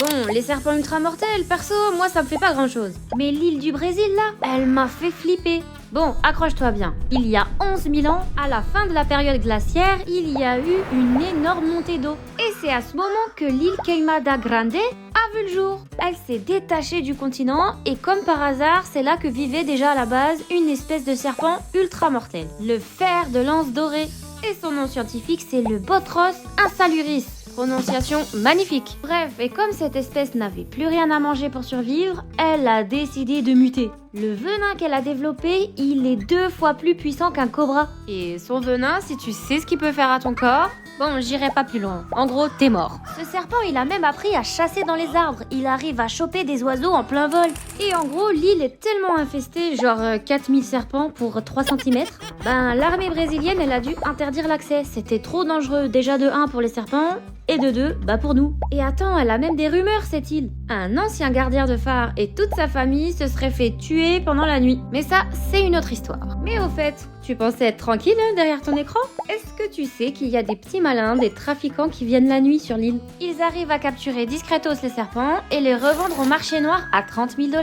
Bon, les serpents ultra-mortels, perso, moi ça me fait pas grand-chose. Mais l'île du Brésil, là, elle m'a fait flipper. Bon, accroche-toi bien. Il y a 11 000 ans, à la fin de la période glaciaire, il y a eu une énorme montée d'eau. Et c'est à ce moment que l'île Queimada Grande a vu le jour. Elle s'est détachée du continent et comme par hasard, c'est là que vivait déjà à la base une espèce de serpent ultra-mortel, le fer de lance doré. Et son nom scientifique, c'est le Botros insaluris. Prononciation magnifique. Bref, et comme cette espèce n'avait plus rien à manger pour survivre, elle a décidé de muter. Le venin qu'elle a développé, il est 2 fois plus puissant qu'un cobra. Et son venin, si tu sais ce qu'il peut faire à ton corps, bon, j'irai pas plus loin. En gros, t'es mort. Ce serpent, il a même appris à chasser dans les arbres. Il arrive à choper des oiseaux en plein vol. Et en gros, l'île est tellement infestée, genre 4000 serpents pour 3 cm. Ben, l'armée brésilienne, elle a dû interdire l'accès. C'était trop dangereux, déjà de 1 pour les serpents, et de 2, bah pour nous. Et attends, elle a même des rumeurs, cette île. Un ancien gardien de phare et toute sa famille se seraient fait tuer pendant la nuit. Mais ça, c'est une autre histoire. Mais au fait, tu pensais être tranquille derrière ton écran? Est-ce que tu sais qu'il y a des petits malins, des trafiquants qui viennent la nuit sur l'île? Ils arrivent à capturer discretos les serpents et les revendre au marché noir à 30 000 $.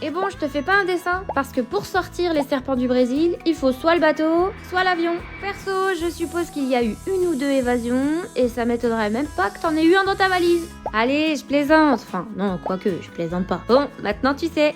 Et bon, je te fais pas un dessin, parce que pour sortir les serpents du Brésil, il faut soit le bateau, soit l'avion. Perso, je suppose qu'il y a eu 1 ou 2 évasions, et ça m'étonnerait même pas que t'en aies eu un dans ta valise. Allez, je plaisante. Enfin, non, quoique, je plaisante pas. Bon, maintenant tu sais.